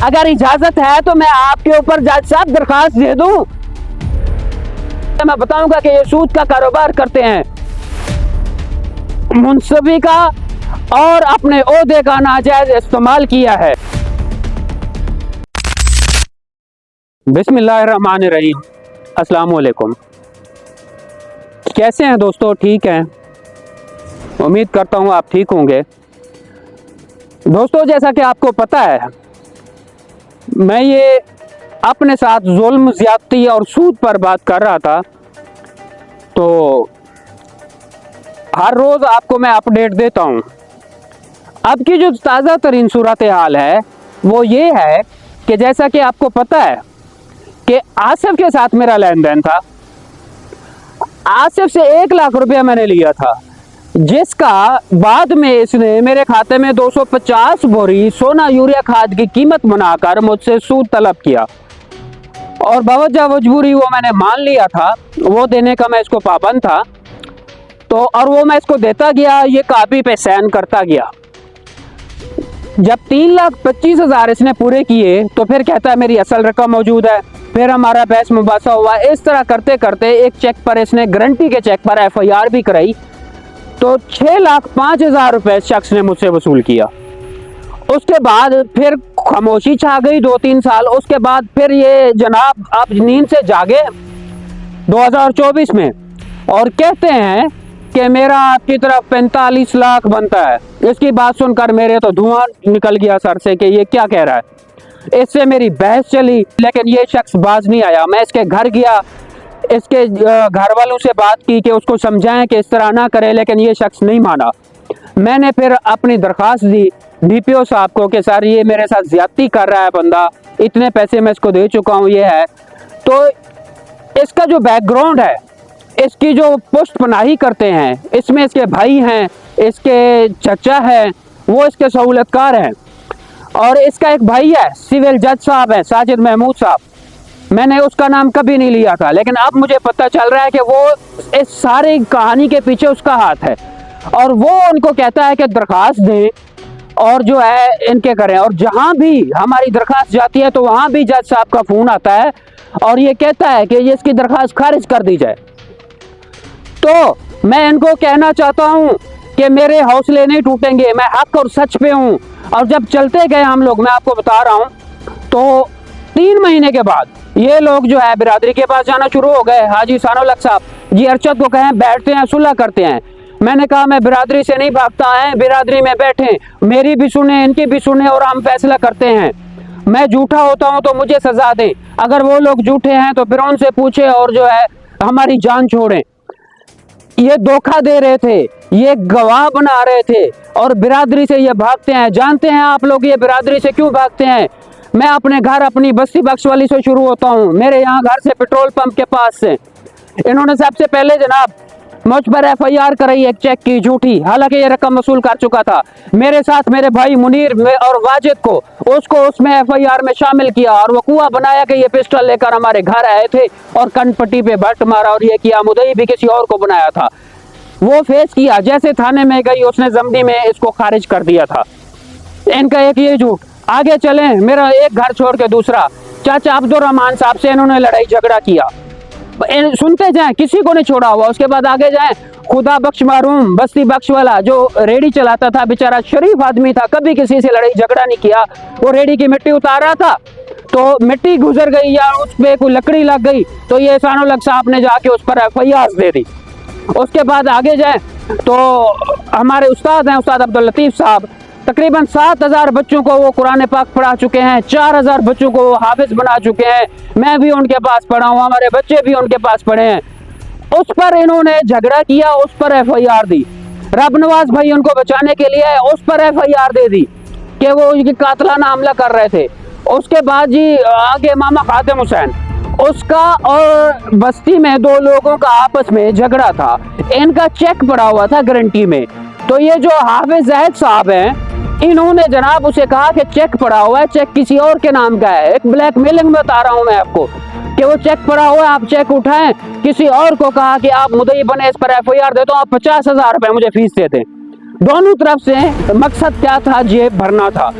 अगर इजाजत है तो मैं आपके ऊपर जज साहब दरखास्त दे दूं। मैं बताऊंगा कि ये सूद का कारोबार करते हैं, मुंसबी का और अपने ओहदे का नाजायज इस्तेमाल किया है। बिस्मिल्लाहिर्रहमानिर्रहीम, अस्सलाम वालेकुम। कैसे हैं दोस्तों? ठीक हैं? उम्मीद करता हूँ आप ठीक होंगे। दोस्तों, जैसा कि आपको पता है, मैं ये अपने साथ जुल्म, ज्यादती और सूद पर बात कर रहा था, तो हर रोज़ आपको मैं अपडेट देता हूँ। अब की जो ताज़ा तरीन सूरत हाल है वो ये है कि जैसा कि आपको पता है कि आसिफ के साथ मेरा लेन देन था। आसिफ से 1 लाख रुपया मैंने लिया था, जिसका बाद में इसने मेरे खाते में 250 बोरी सोना यूरिया खाद की कीमत बनाकर मुझसे सूद तलब किया, और बावजह मजबूरी वो मैंने मान लिया था, वो देने का मैं इसको पाबंद था। तो और वो मैं इसको देता गया, ये कापी पे साइन करता गया। जब 3,25,000 इसने पूरे किए तो फिर कहता है मेरी असल रकम मौजूद है। फिर हमारा बहस मुबासा हुआ। इस तरह करते करते एक चेक पर इसने, गारंटी के चेक पर FIR भी कराई, तो 6,05,000 रुपये इस शख्स ने मुझसे वसूल किया। उसके बाद फिर खामोशी छा गई 2-3 साल। उसके बाद फिर ये जनाब आप नींद से जागे 2024 में और कहते हैं कि मेरा आपकी तरफ 45 लाख बनता है। इसकी बात सुनकर मेरे तो धुआं निकल गया सर से कि ये क्या कह रहा है। इससे मेरी बहस चली, लेकिन ये शख्स बाज नहीं आया। मैं इसके घर गया, इसके घर वालों से बात की कि उसको समझाएं कि इस तरह ना करे, लेकिन ये शख्स नहीं माना। मैंने फिर अपनी दरख्वास्त दी DPO साहब को कि सर ये मेरे साथ ज्यादती कर रहा है बंदा, इतने पैसे मैं इसको दे चुका हूँ, ये है। तो इसका जो बैकग्राउंड है, इसकी जो पुष्ट पनाही करते हैं, इसमें इसके भाई हैं, इसके चचा हैं, वो इसके सहूलतकार हैं, और इसका एक भाई है सिविल जज साहब है, साजिद महमूद साहब। मैंने उसका नाम कभी नहीं लिया था, लेकिन अब मुझे पता चल रहा है कि वो इस सारी कहानी के पीछे उसका हाथ है, और वो उनको कहता है कि दरख्वास्त दें और जो है इनके करें। और जहां भी हमारी दरख्वास्त जाती है तो वहां भी जज साहब का फोन आता है और ये कहता है कि ये इसकी दरख्वास्त खारिज कर दी जाए। तो मैं इनको कहना चाहता हूं कि मेरे हौसले नहीं टूटेंगे, मैं हक और सच पे हूं। और जब चलते गए हम लोग, मैं आपको बता रहा हूं, तो 3 महीने के बाद ये लोग जो है बिरादरी के पास जाना शुरू हो गए। हाजी सानुल हक साहब जी अरशद को कहें बैठते हैं, सुलह करते हैं। मैंने कहा मैं बिरादरी से नहीं भागता है, बिरादरी में बैठे, मेरी भी सुने, इनकी भी सुने, और हम फैसला करते हैं। मैं झूठा होता हूं तो मुझे सजा दें, अगर वो लोग झूठे हैं तो फिर उनसे पूछे और जो है हमारी जान छोड़ें। ये धोखा दे रहे थे, ये गवाह बना रहे थे, और बिरादरी से ये भागते हैं। जानते हैं आप लोग ये बिरादरी से क्यों भागते हैं? मैं अपने घर, अपनी बस्ती बख्श वाली से शुरू होता हूँ। मेरे यहाँ घर से पेट्रोल पंप के पास से इन्होंने सबसे पहले जनाब मुझ पर FIR कराई, एक चेक की झूठी, हालांकि ये रकम वसूल कर चुका था। मेरे साथ मेरे भाई मुनीर और वाजिद को, उसको उसमें FIR में शामिल किया, और वकूआ बनाया कि ये पिस्टल लेकर हमारे घर आए थे और कनपट्टी पे बट मारा और ये किया। मुदई भी किसी और को बनाया था, वो फेस किया। जैसे थाने में गई, उसने जमनी में इसको खारिज कर दिया था। इनका एक ये झूठ। आगे चलें, मेरा एक घर छोड़ के दूसरा, चाचा अब्दुल रहमान साहब से इन्होंने लड़ाई झगड़ा किया। सुनते जाएं, किसी को नहीं छोड़ा हुआ। उसके बाद आगे जाएं, खुदा बख्श मरहूम बस्ती बख्श वाला जो रेडी चलाता था, बेचारा शरीफ आदमी था, कभी किसी से लड़ाई झगड़ा नहीं किया। वो रेडी की मिट्टी उतार रहा था तो मिट्टी गुजर गई या उस पर कोई लकड़ी लग गई, तो ये सानुल हक साहब ने जाके उस पर FIR दे दी। उसके बाद आगे जाए तो हमारे उस्ताद हैं, उस्ताद अब्दुल लतीफ़ साहब, तकरीबन 7,000 बच्चों को वो कुरान पाक पढ़ा चुके हैं, 4,000 बच्चों को वो हाफिज बना चुके हैं। मैं भी उनके पास पढ़ा हूँ, हमारे बच्चे भी उनके पास पढ़े हैं। उस पर इन्होंने झगड़ा किया, उस पर FIR दी। रब नवाज भाई उनको बचाने के लिए उस पर FIR दे दी कि वो उनकी कातलाना हमला कर रहे थे। उसके बाद जी आगे मामा खातिम हुसैन, उसका और बस्ती में 2 लोगों का आपस में झगड़ा था, इनका चेक पड़ा हुआ था गारंटी में। तो ये जो हाफिज जैद साहब हैं, इन्होंने जनाब उसे कहा कि चेक पड़ा हुआ है, चेक किसी और के नाम का है। एक ब्लैकमेलिंग में बता रहा हूं मैं आपको कि वो चेक पड़ा हुआ है, आप चेक उठाएं। किसी और को कहा कि आप मुदई बने, इस पर FIR देता हूं, आप 50,000 रुपए मुझे फीस देते। दोनों तरफ से मकसद क्या था, जेब भरना था।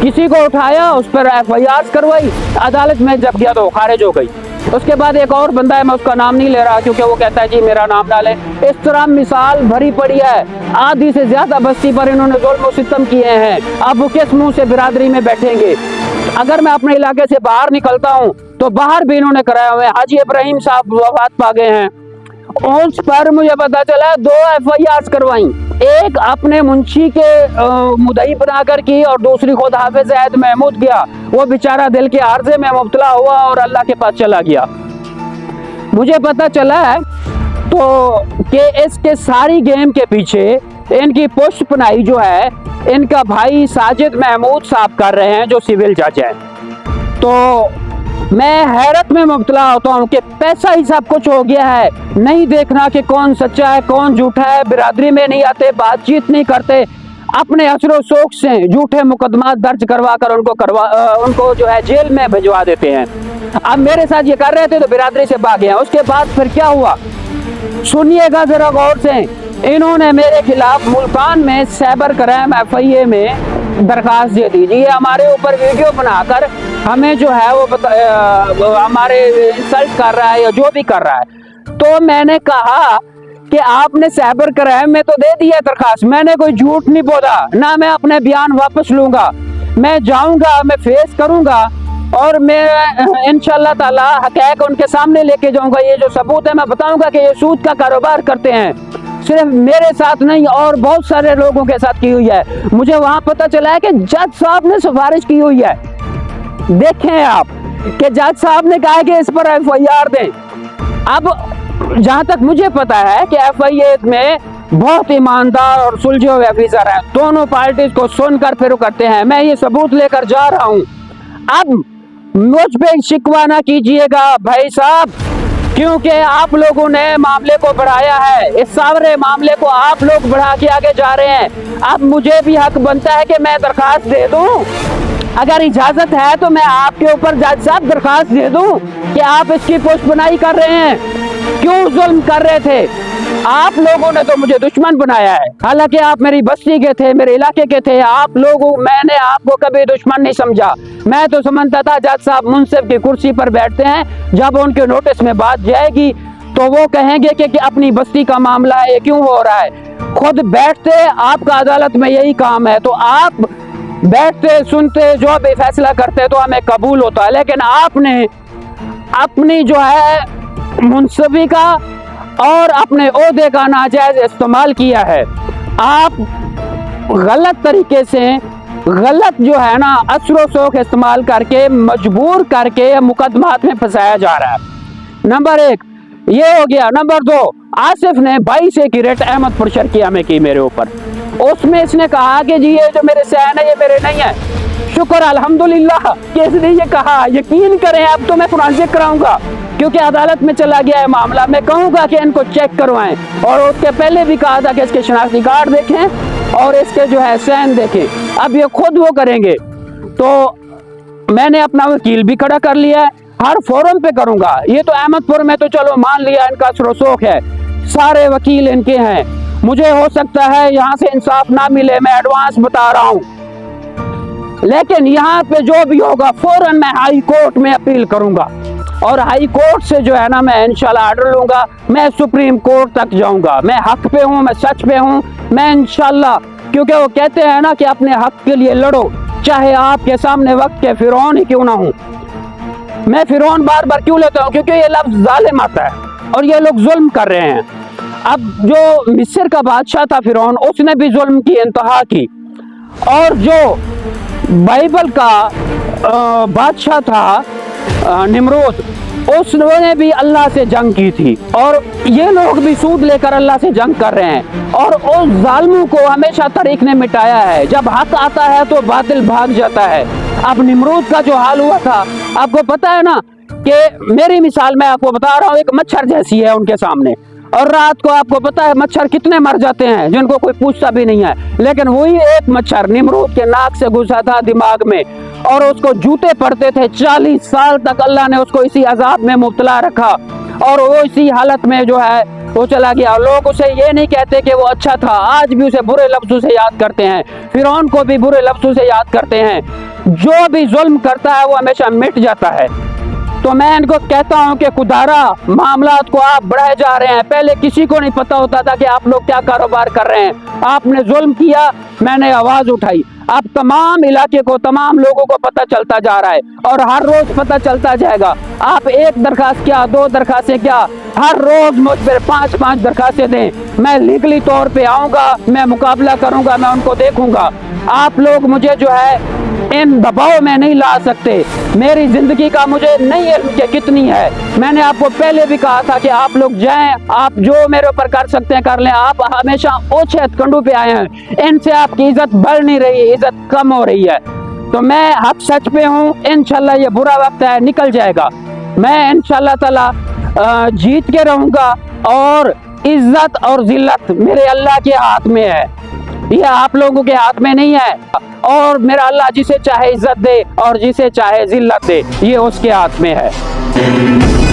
किसी को उठाया, उस पर FIR करवाई, अदालत में जब गया तो खारिज हो गई। उसके बाद एक और बंदा है, मैं उसका नाम नहीं ले रहा क्योंकि वो कहता है जी मेरा नाम डाले। इस तरह मिसाल भरी पड़ी है। आधी से ज्यादा बस्ती पर इन्होंने जुल्म सितम किए हैं। अब वो किस मुंह से बिरादरी में बैठेंगे? अगर मैं अपने इलाके से बाहर निकलता हूँ तो बाहर भी इन्होंने कराया हुआ है। हाजी इब्राहिम साहब वफात पा गए हैं, उस पर मुझे पता चला 2 FIR करवाई, एक अपने मुंशी के मुदई बनाकर की और दूसरी खुद हाफिज ज़ैद महमूद किया। वो बेचारा दिल के आर्जे में मुब्तला हुआ और अल्लाह के पास चला गया। मुझे पता चला है तो कि इसके सारी गेम के पीछे इनकी पुष्ट पनाही जो है इनका भाई साजिद महमूद साहब कर रहे हैं, जो सिविल जज है। तो मैं हैरत में मुब्तला होता हूँ कि पैसा ही सब कुछ हो गया है। नहीं देखना कि कौन सच्चा है कौन झूठा है, बिरादरी में नहीं आते, बातचीत नहीं करते, अपने असरो शौक से झूठे मुकदमा दर्ज करवा कर उनको जो है जेल में भिजवा देते हैं। अब मेरे साथ ये कर रहे थे तो बिरादरी से भागे हैं। उसके बाद फिर क्या हुआ सुनिएगा जरा गौर से। इन्होंने मेरे खिलाफ मुल्तान में साइबर क्राइम FIA में दरखास्त दे दी। ये हमारे ऊपर वीडियो बनाकर हमें जो है वो हमारे इंसल्ट कर रहा है या जो भी कर रहा है। तो मैंने कहा कि आपने साइबर क्राइम में तो दे दिया दरखास्त, मैंने कोई झूठ नहीं बोला, ना मैं अपने बयान वापस लूंगा। मैं जाऊंगा, मैं फेस करूंगा और मैं इंशाल्लाह ताला हक़ाइक़ उनके सामने लेके जाऊंगा। ये जो सबूत है मैं बताऊंगा कि ये सूद का कारोबार करते हैं। सिर्फ मेरे साथ नहीं और बहुत सारे लोगों के साथ की हुई है। मुझे वहां पता चला है कि जज साहब ने सिफारिश की हुई है। देखें आप कि जज साहब ने कहा कि इस पर FIR दें। अब जहां तक मुझे पता है कि FIA में बहुत ईमानदार और सुलझे हुए अफीसर हैं, दोनों पार्टीज को सुनकर फिर करते हैं। मैं ये सबूत लेकर जा रहा हूं। अब मुझ पे शिकवा ना कीजिएगा भाई साहब, क्योंकि आप लोगों ने मामले को बढ़ाया है। इस सारे मामले को आप लोग बढ़ा के आगे जा रहे हैं। अब मुझे भी हक बनता है कि मैं दरखास्त दे दूं। अगर इजाजत है तो मैं आपके ऊपर जज साहब दरखास्त दे दूं कि आप इसकी पुष्टपनाही कर रहे हैं, क्यों जुल्म कर रहे थे। आप लोगों ने तो मुझे दुश्मन बनाया है, हालांकि आप मेरी बस्ती के थे, मेरे इलाके के थे। आप लोगों, मैंने आपको कभी दुश्मन नहीं समझा। मैं तो समझता था जज साहब मुंसिफ की कुर्सी पर बैठते हैं, जब उनके नोटिस में बात जाएगी तो वो कहेंगे कि अपनी बस्ती का मामला है, ये क्यों हो रहा है। खुद बैठते, आपका अदालत में यही काम है, तो आप बैठते सुनते जो भी फैसला करते तो हमें कबूल होता है। लेकिन आपने अपनी जो है मुंसबी का और अपने ओहदे का नाजायज इस्तेमाल किया है। आप गलत तरीके से गलत जो है ना असरो शौक इस्तेमाल करके मजबूर करके मुकदमात में फंसाया जा रहा है। नंबर 1 ये हो गया। नंबर 2, आसिफ ने 22 की रेट अहमदपुर शर्किया में की मेरे ऊपर। उसमें इसने कहा कि जी ये जो मेरे सहन है ये मेरे नहीं है। शुक्र अल्हम्दुलिल्लाह कि इसने ये कहा। यकीन करें अब तो मैं फॉरेंसिक कराऊंगा क्योंकि अदालत में चला गया है मामला। मैं कहूंगा कि इनको चेक करवाएं, और उसके पहले भी कहा था कि इसके शनाख्ती कार्ड देखें और इसके जो है सहन देखें। अब ये खुद वो करेंगे। तो मैंने अपना वकील भी खड़ा कर लिया है, हर फोरम पे करूंगा। ये तो अहमदपुर में तो चलो मान लिया इनका शौक है, सारे वकील इनके हैं। मुझे हो सकता है यहाँ से इंसाफ ना मिले, मैं एडवांस बता रहा हूँ, लेकिन यहाँ पे जो भी होगा फौरन मैं हाई कोर्ट में अपील करूंगा और हाई कोर्ट से जो है ना मैं इंशाल्लाह आर्डर लूंगा। मैं सुप्रीम कोर्ट तक जाऊंगा। मैं हक पे हूँ, मैं सच पे हूँ, मैं इंशाल्लाह, क्योंकि वो कहते हैं ना कि अपने हक के लिए लड़ो, चाहे आपके सामने वक्त के फिरौन ही क्यों ना हो। मैं फिरौन बार बार क्यों लेता हूँ, क्योंकि ये लफ्ज जालिम आता है और ये लोग जुल्म कर रहे हैं। अब जो मिस्र का बादशाह था फिरौन, उसने भी जुल्म की इंतहा की, और जो बाइबल का बादशाह था निमरूद, उसने भी अल्लाह से जंग की थी। और ये लोग भी सूद लेकर अल्लाह से जंग कर रहे हैं, और उस जालिमों को हमेशा तारीख ने मिटाया है। जब हक आता है तो बातिल भाग जाता है। अब निमरूद का जो हाल हुआ था, आपको पता है ना कि मेरी मिसाल मैं आपको बता रहा हूँ, एक मच्छर जैसी है उनके सामने, और रात को आपको पता है मच्छर कितने मर जाते हैं जिनको कोई पूछता भी नहीं है। लेकिन वही एक मच्छर निमरूद के नाक से घुसा था दिमाग में, और उसको जूते पड़ते थे। 40 साल तक अल्लाह ने उसको इसी अजाब में मुब्तला रखा, और वो इसी हालत में जो है वो चला गया। लोग उसे ये नहीं कहते कि वो अच्छा था, आज भी उसे बुरे लफ्जों से याद करते हैं, फिरौन को भी बुरे लफ्जों से याद करते हैं। जो भी जुल्म करता है वो हमेशा मिट जाता है। तो मैं इनको कहता हूं कि खुदारा मामलात को आप बढ़ाए जा रहे हैं। पहले किसी को नहीं पता होता था कि आप लोग क्या कारोबार कर रहे हैं। आपने जुल्म किया, मैंने आवाज उठाई, अब तमाम इलाके को, तमाम लोगों को पता चलता जा रहा है और हर रोज पता चलता जाएगा। आप एक दरखास्त क्या, 2 दरखास्तें क्या, हर रोज मुझ पर 5-5 दरखास्तें दें। मैं लीगली तौर पे आऊंगा, मैं मुकाबला करूंगा, मैं उनको देखूंगा। आप लोग मुझे जो है इन दबाव में नहीं ला सकते। मेरी जिंदगी का मुझे नहीं इल्म कि कितनी है। मैंने आपको पहले भी कहा था कि आप लोग जाएं, आप जो मेरे ऊपर कर सकते हैं कर लें। आप हमेशा ऊंचे हथकंडों पे आए हैं, इनसे आपकी इज्जत बढ़ नहीं रही, इज्जत कम हो रही है। तो मैं हक सच पे हूँ। इंशाल्लाह ये बुरा वक्त है, निकल जाएगा। मैं इंशाल्लाह ताला जीत के रहूंगा और इज्जत और जिल्लत मेरे अल्लाह के हाथ में है, ये आप लोगों के हाथ में नहीं है। और मेरा अल्लाह जिसे चाहे इज्जत दे और जिसे चाहे जिल्लत दे, ये उसके हाथ में है।